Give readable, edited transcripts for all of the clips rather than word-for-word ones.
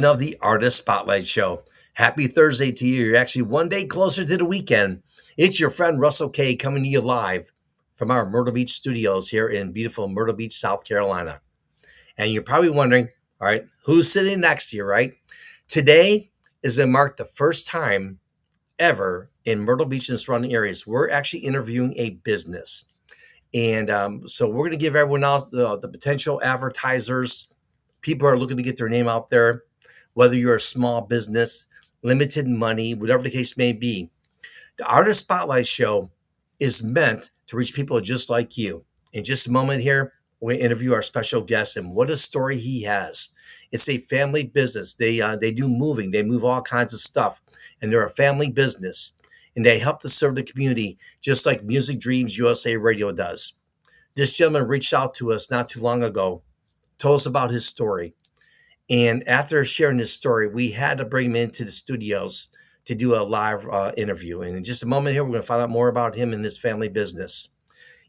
Of the Artist Spotlight Show. Happy Thursday to you. You're actually one day closer to the weekend. It's your friend Russell K coming to you live from our Myrtle Beach studios here in beautiful Myrtle Beach, South Carolina. And you're probably wondering, all right, who's sitting next to you, right? Today is going to mark the first time ever in Myrtle Beach and surrounding areas. We're actually interviewing a business. And so we're going to give everyone else the potential advertisers, people are looking to get their name out there, whether you're a small business, limited money, whatever the case may be. The Artist Spotlight Show is meant to reach people just like you. In just a moment here, we're going to interview our special guest and what a story he has. It's a family business. They do moving. They move all kinds of stuff, and they're a family business, and they help to serve the community just like Music Dreams USA Radio does. This gentleman reached out to us not too long ago, told us about his story, and after sharing his story, we had to bring him into the studios to do a live interview. And in just a moment here, we're going to find out more about him and his family business.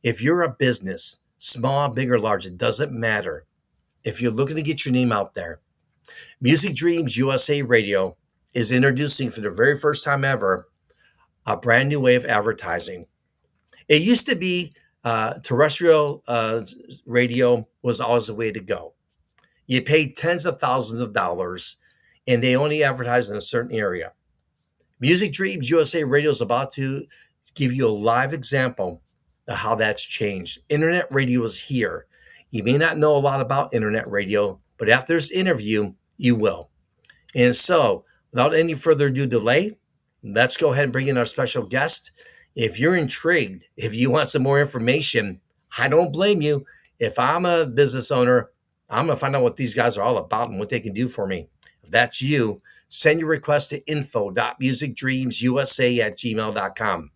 If you're a business, small, big, or large, it doesn't matter. If you're looking to get your name out there, Music Dreams USA Radio is introducing for the very first time ever a brand new way of advertising. It used to be terrestrial radio was always the way to go. You pay tens of thousands of dollars and they only advertise in a certain area. Music Dreams USA Radio is about to give you a live example of how that's changed. Internet radio is here. You may not know a lot about internet radio, but after this interview, you will. And so, without any further ado delay, let's go ahead and bring in our special guest. If you're intrigued, if you want some more information, I don't blame you. If I'm a business owner, I'm going to find out what these guys are all about and what they can do for me. If that's you, send your request to info.musicdreamsusa@gmail.com.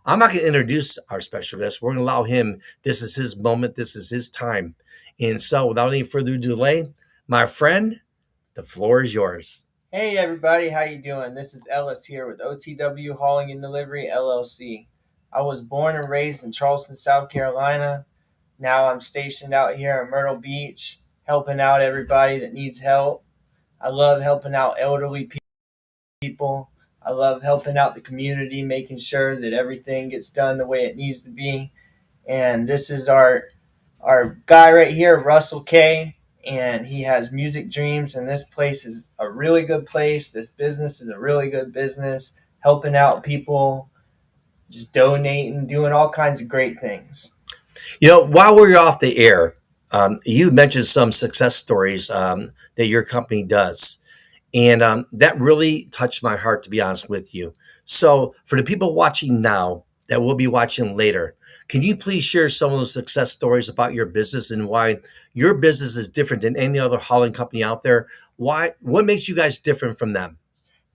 I'm not going to introduce our special guest. We're going to allow him. This is his moment. This is his time. And so, without any further delay, my friend, the floor is yours. Hey everybody, how you doing? This is Ellis here with OTW Hauling and Delivery LLC. I was born and raised in Charleston, South Carolina. Now I'm stationed out here in Myrtle Beach, helping out everybody that needs help. I love helping out elderly people. I love helping out the community, making sure that everything gets done the way it needs to be. And this is our guy right here, Russell K, and he has Music Dreams, and this place is a really good place. This business is a really good business, helping out people, just donating, doing all kinds of great things. While we're off the air, you mentioned some success stories that your company does. And that really touched my heart, to be honest with you. So, for the people watching now that will be watching later, can you please share some of those success stories about your business and why your business is different than any other hauling company out there? What makes you guys different from them?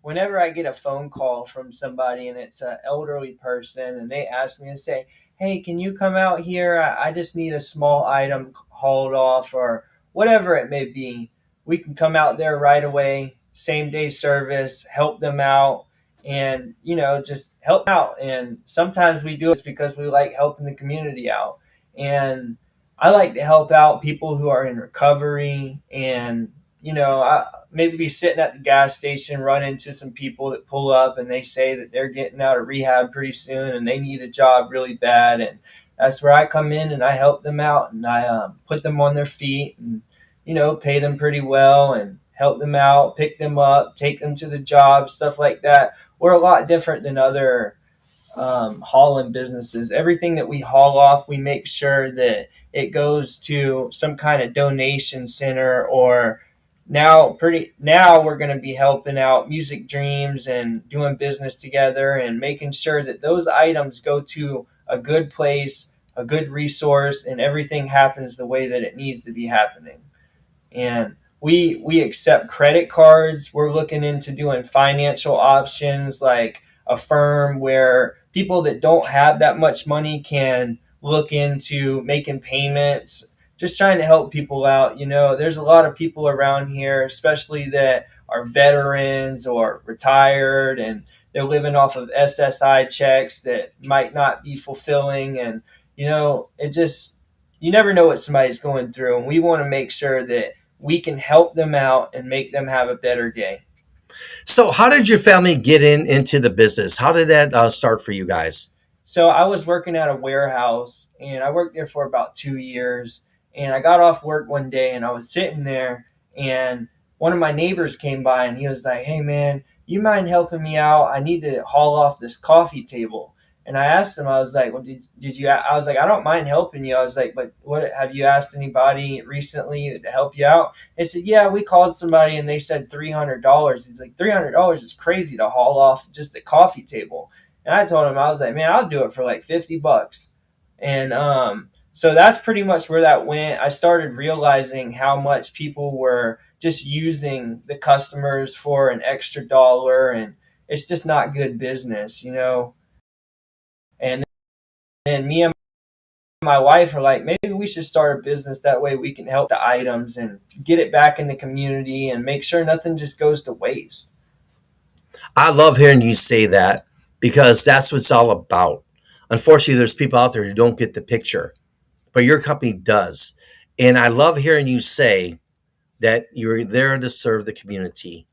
Whenever I get a phone call from somebody and it's an elderly person and they ask me to say, hey, can you come out here? I just need a small item hauled off or whatever it may be. We can come out there right away, same day service, help them out and, just help out. And sometimes we do it because we like helping the community out. And I like to help out people who are in recovery and, I maybe be sitting at the gas station, run into some people that pull up and they say that they're getting out of rehab pretty soon and they need a job really bad. And that's where I come in and I help them out and I put them on their feet and, pay them pretty well and help them out, pick them up, take them to the job, stuff like that. We're a lot different than other hauling businesses. Everything that we haul off, we make sure that it goes to some kind of donation center or now we're going to be helping out Music Dreams and doing business together and making sure that those items go to a good place, a good resource, and everything happens the way that it needs to be happening. And we accept credit cards. We're looking into doing financial options like a firm where people that don't have that much money can look into making payments, just trying to help people out. There's a lot of people around here, especially that are veterans or retired and they're living off of SSI checks that might not be fulfilling. And, it just, you never know what somebody's going through. And we want to make sure that we can help them out and make them have a better day. So, how did your family get into the business? How did that start for you guys? So I was working at a warehouse and I worked there for about 2 years. And I got off work one day and I was sitting there and one of my neighbors came by and he was like, "Hey man, you mind helping me out? I need to haul off this coffee table." And I asked him, I was like, "Well, did you?" I was like, "I don't mind helping you." I was like, "But what have you asked anybody recently to help you out?" They said, "Yeah, we called somebody and they said $300." He's like, $300 is crazy to haul off just a coffee table. And I told him, I was like, "Man, I'll do it for like $50." And so that's pretty much where that went. I started realizing how much people were just using the customers for an extra dollar, and it's just not good business, you know. And then me and my wife are like, maybe we should start a business that way we can help the items and get it back in the community and make sure nothing just goes to waste. I love hearing you say that because that's what it's all about. Unfortunately, there's people out there who don't get the picture, but your company does. And I love hearing you say that you're there to serve the community.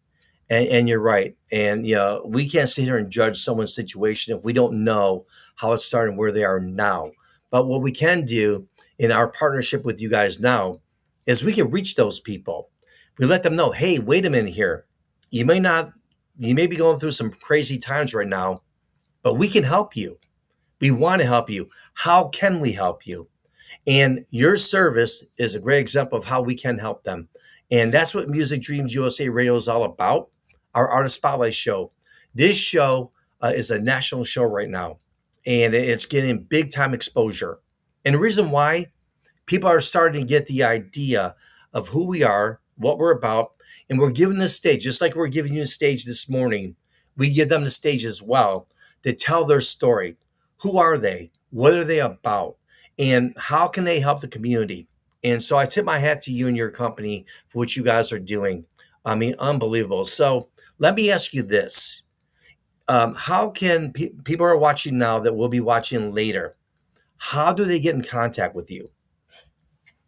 And you're right. And you know, we can't sit here and judge someone's situation if we don't know how it started and where they are now. But what we can do in our partnership with you guys now is we can reach those people. We let them know, hey, wait a minute here. You may not, you may be going through some crazy times right now, but we can help you. We want to help you. How can we help you? And your service is a great example of how we can help them. And that's what Music Dreams USA Radio is all about, our Artist Spotlight show. This show is a national show right now, and it's getting big time exposure. And the reason why people are starting to get the idea of who we are, what we're about, and we're giving the stage, just like we're giving you a stage this morning, we give them the stage as well to tell their story. Who are they? What are they about? And how can they help the community? And so I tip my hat to you and your company for what you guys are doing. I mean, unbelievable. So let me ask you this. How can people are watching now that will be watching later? How do they get in contact with you?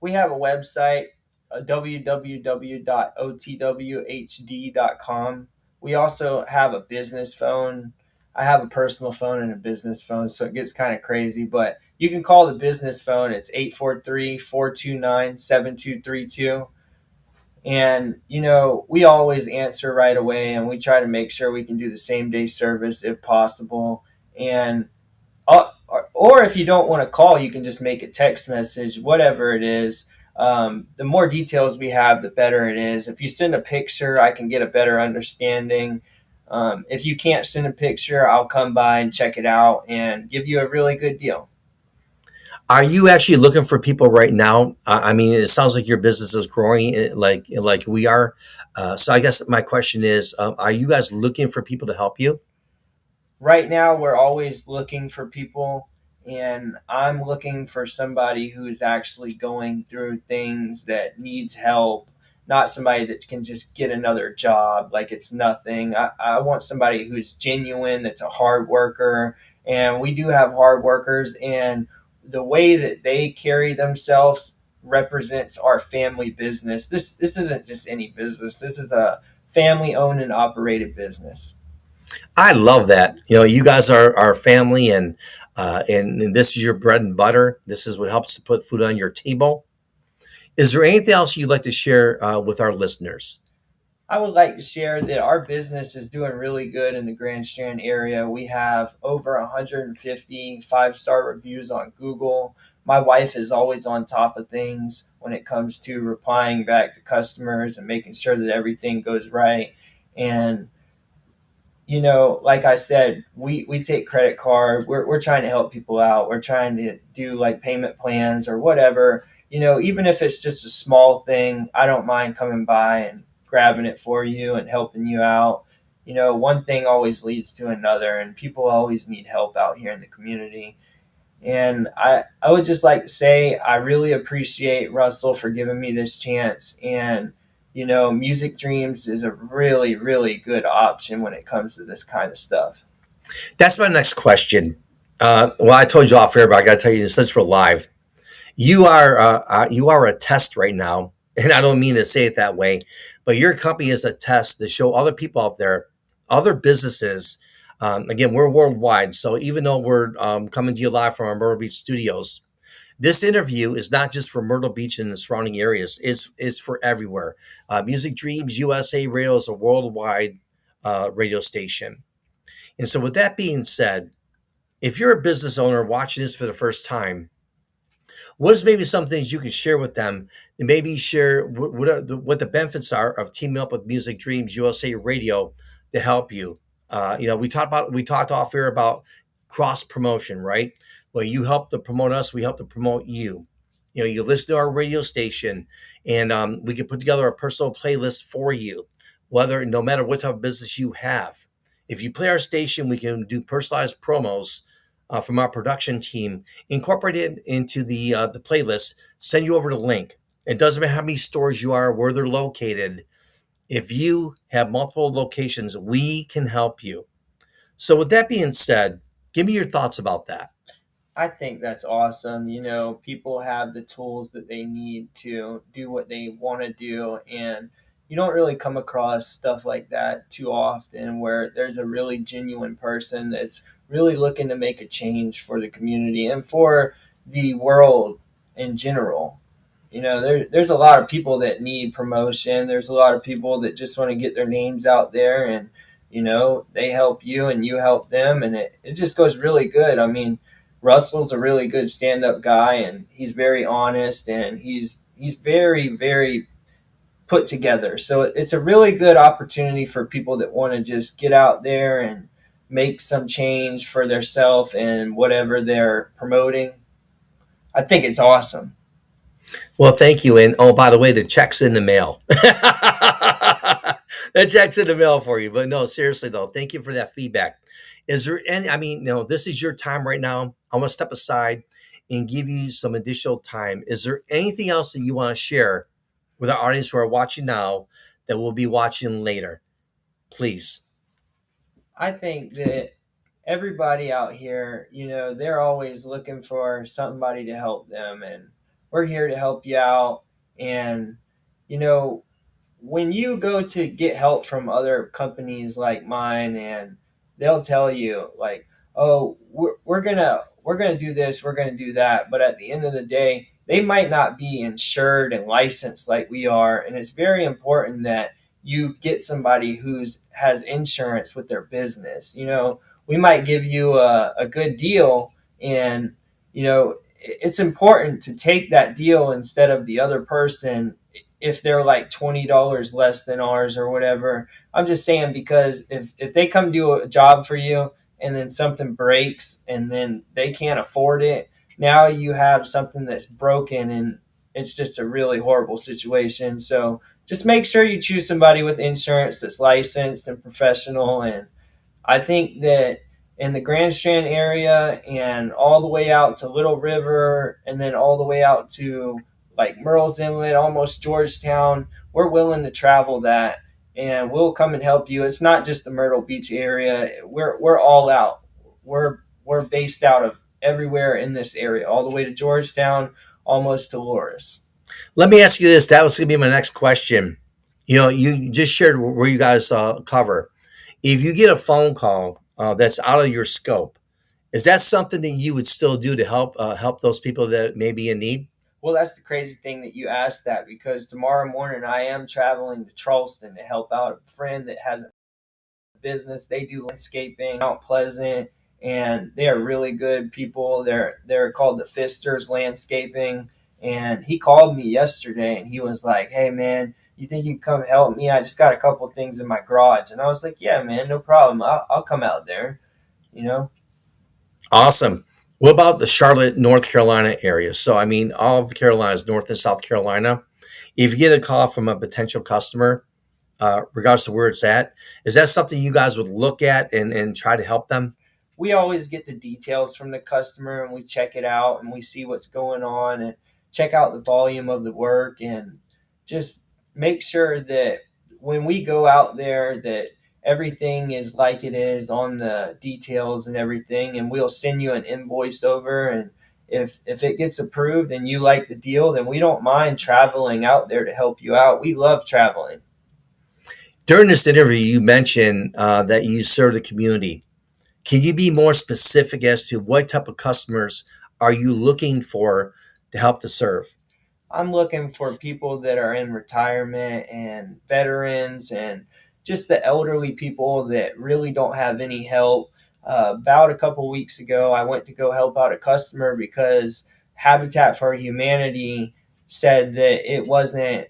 We have a website, www.otwhd.com. We also have a business phone. I have a personal phone and a business phone, so it gets kind of crazy. But you can call the business phone. It's 843-429-7232. And, you know, we always answer right away, and we try to make sure we can do the same day service if possible. And or if you don't want to call, you can just make a text message, whatever it is. The more details we have, the better it is. If you send a picture, I can get a better understanding. If you can't send a picture, I'll come by and check it out and give you a really good deal. Are you actually looking for people right now? I mean, it sounds like your business is growing like we are. So I guess my question is, are you guys looking for people to help you? Right now we're always looking for people, and I'm looking for somebody who's actually going through things that needs help, not somebody that can just get another job like it's nothing. I want somebody who's genuine, that's a hard worker. And we do have hard workers, and the way that they carry themselves represents our family business. This isn't just any business, this is a family owned and operated business. I love that. You know, you guys are our family, and this is your bread and butter. This is what helps to put food on your table. Is there anything else you'd like to share with our listeners? I would like to share that our business is doing really good in the Grand Strand area. We have over 150 five-star reviews on Google. My wife is always on top of things when it comes to replying back to customers and making sure that everything goes right. And you know, like I said, we take credit card. We're trying to help people out. We're trying to do like payment plans or whatever. You know, even if it's just a small thing, I don't mind coming by and grabbing it for you and helping you out. You know, one thing always leads to another, and people always need help out here in the community. And I would just like to say I really appreciate Russell for giving me this chance. And, you know, Music Dreams is a really, really good option when it comes to this kind of stuff. That's my next question. Well, I told you off air, but I got to tell you, since we're live, you are a test right now and I don't mean to say it that way, but your company is a test to show other people out there, other businesses. Again, we're worldwide, so even though we're coming to you live from our Myrtle Beach studios, this interview is not just for Myrtle Beach and the surrounding areas; it's for everywhere. Music Dreams USA Radio is a worldwide radio station, and so with that being said, if you're a business owner watching this for the first time, what is maybe some things you can share with them, and maybe share what the benefits are of teaming up with Music Dreams USA Radio to help you? We talked off here about cross promotion, right? Well, you help to promote us, we help to promote you. You listen to our radio station, and we can put together a personal playlist for you, whether no matter what type of business you have. If you play our station, we can do personalized promos from our production team, incorporate it into the playlist, send you over the link. It doesn't matter how many stores you are, where they're located. If you have multiple locations, we can help you. So, with that being said, give me your thoughts about that. I think that's awesome. People have the tools that they need to do what they want to do. And you don't really come across stuff like that too often where there's a really genuine person that's really looking to make a change for the community and for the world in general. There's a lot of people that need promotion. There's a lot of people that just want to get their names out there, and they help you and you help them, and it just goes really good. I mean, Russell's a really good stand-up guy, and he's very honest, and he's very, very put together. So it's a really good opportunity for people that want to just get out there and make some change for themselves and whatever they're promoting. I think it's awesome. Well, thank you. And oh, by the way, the check's in the mail. The check's in the mail for you. But no, seriously though, thank you for that feedback. Is there any? I mean, this is your time right now. I want to step aside and give you some additional time. Is there anything else that you want to share with our audience who are watching now that will be watching later? Please. I think that everybody out here, they're always looking for somebody to help them, and we're here to help you out. And, you know, when you go to get help from other companies like mine, and they'll tell you like, oh, we're gonna do this, we're gonna do that, but at the end of the day they might not be insured and licensed like we are, and it's very important that you get somebody who's has insurance with their business. We might give you a good deal, and it's important to take that deal instead of the other person if they're like $20 less than ours or whatever. I'm just saying, because if they come do a job for you and then something breaks and then they can't afford it, now you have something that's broken, and it's just a really horrible situation. So just make sure you choose somebody with insurance that's licensed and professional. And I think that in the Grand Strand area and all the way out to Little River and then all the way out to like Murrells Inlet, almost Georgetown, we're willing to travel that, and we'll come and help you. It's not just the Myrtle Beach area. We're all out. We're based out of everywhere in this area, all the way to Georgetown, almost to Loris. Let me ask you this. That was going to be my next question. You just shared where you guys cover. If you get a phone call that's out of your scope, is that something that you would still do to help those people that may be in need? Well, that's the crazy thing that you asked that, because tomorrow morning I am traveling to Charleston to help out a friend that has a business. They do landscaping, Mount Pleasant, and they are really good people. They're called the Fisters Landscaping, and he called me yesterday and he was like, "Hey man, you think you can come help me? I just got a couple of things in my garage." And I was like, "Yeah, man, no problem. I'll come out there." You know. Awesome. What about the Charlotte, North Carolina area? So, I mean, all of the Carolinas, North and South Carolina. If you get a call from a potential customer, regardless of where it's at, is that something you guys would look at and try to help them? We always get the details from the customer, and we check it out and we see what's going on and check out the volume of the work, and just make sure that when we go out there that everything is like it is on the details and everything, and we'll send you an invoice over. And if it gets approved and you like the deal, then we don't mind traveling out there to help you out. We love traveling. During this interview, you mentioned that you serve the community. Can you be more specific as to what type of customers are you looking for to help to serve? I'm looking for people that are in retirement and veterans and just the elderly people that really don't have any help. About a couple weeks ago, I went to go help out a customer because Habitat for Humanity said that it wasn't,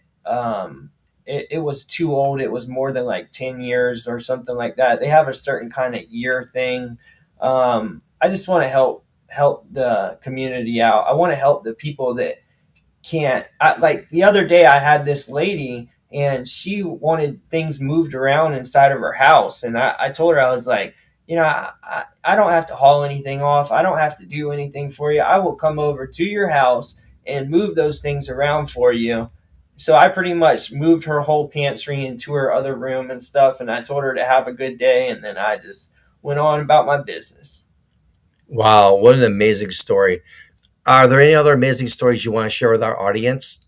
it was too old. It was more than like 10 years or something like that. They have a certain kind of year thing. I just want to help the community out. I want to help the people that can't. Like the other day I had this lady and she wanted things moved around inside of her house, and I told her, I was like, I don't have to haul anything off, I don't have to do anything for you, I will come over to your house and move those things around for you. So I pretty much moved her whole pantry into her other room and stuff, and I told her to have a good day, and then I just went on about my business. Wow, what an amazing story. Are there any other amazing stories you want to share with our audience?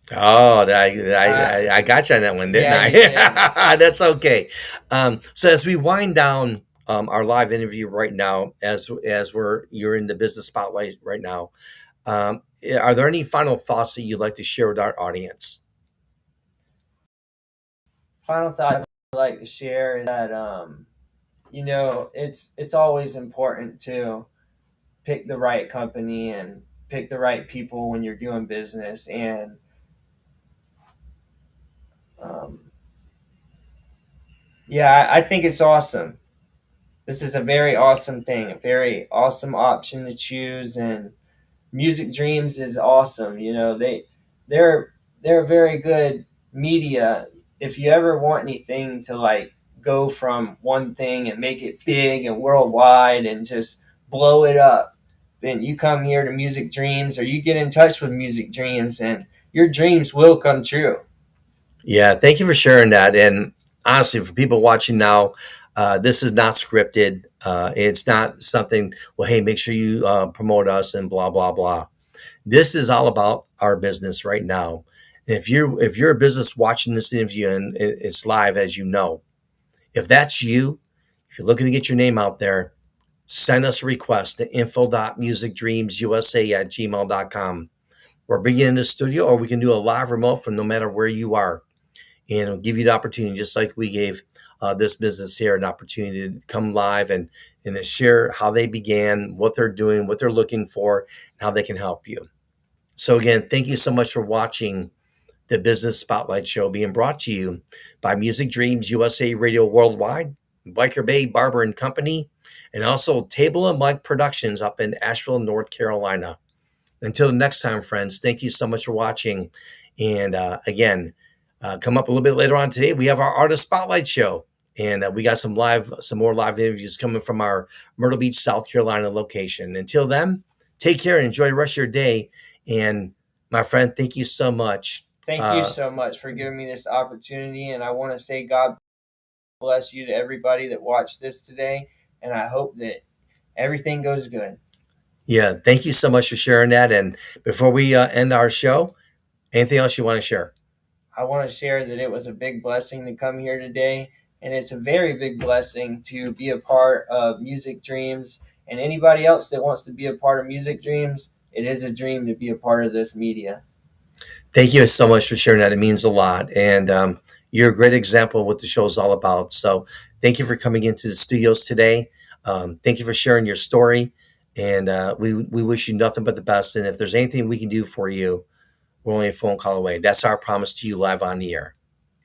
Oh, uh, I got you on that one, didn't yeah, you did. I? That's okay. So as we wind down our live interview right now, as you're in the business spotlight right now, are there any final thoughts that you'd like to share with our audience? Final thought I'd like to share is that it's always important to pick the right company and pick the right people when you're doing business. And um, yeah, I think it's awesome. This is a very awesome thing, a very awesome option to choose. And Music Dreams is awesome. They're they're very good media. If you ever want anything to like go from one thing and make it big and worldwide and just blow it up, then you come here to Music Dreams or you get in touch with Music Dreams and your dreams will come true. Yeah, thank you for sharing that. And honestly, for people watching now, this is not scripted. It's not something. Well, hey, make sure you promote us and blah blah blah. This is all about our business right now. And if you're a business watching this interview and it's live, as you know, if that's you, if you're looking to get your name out there, send us a request to info.musicdreamsusa@gmail.com. We're bringing you in the studio, or we can do a live remote from no matter where you are, and it'll give you the opportunity, just like we gave this business here an opportunity to come live and to share how they began, what they're doing, what they're looking for, and how they can help you. So again, thank you so much for watching the Business Spotlight Show, being brought to you by Music Dreams USA Radio Worldwide, Biker Bay Barber and Company, and also Table and Mike Productions up in Asheville, North Carolina. Until next time, friends, thank you so much for watching. And again, come up a little bit later on today, we have our Artist Spotlight Show. And we got some more live interviews coming from our Myrtle Beach, South Carolina location. Until then, take care and enjoy the rest of your day. And my friend, thank you so much. Thank you so much for giving me this opportunity. And I want to say God bless you to everybody that watched this today. And I hope that everything goes good. Yeah, thank you so much for sharing that. And before we end our show, anything else you want to share? I want to share that it was a big blessing to come here today, and it's a very big blessing to be a part of Music Dreams. And anybody else that wants to be a part of Music Dreams, it is a dream to be a part of this media. Thank you so much for sharing that. It means a lot. And you're a great example of what the show is all about. So thank you for coming into the studios today. Thank you for sharing your story. And we wish you nothing but the best. And if there's anything we can do for you, we're only a phone call away. That's our promise to you live on the air.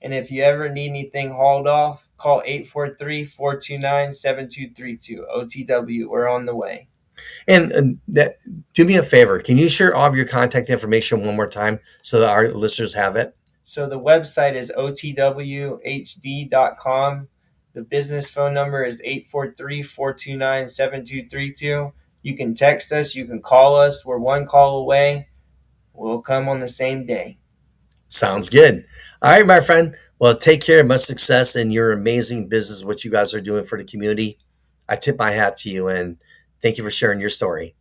And if you ever need anything hauled off, call 843-429-7232. OTW, we're on the way. And do me a favor. Can you share all of your contact information one more time so that our listeners have it? So the website is otwhd.com. The business phone number is 843-429-7232. You can text us, you can call us. We're one call away. We'll come on the same day. Sounds good. All right, my friend. Well, take care. Much success in your amazing business, what you guys are doing for the community. I tip my hat to you and thank you for sharing your story.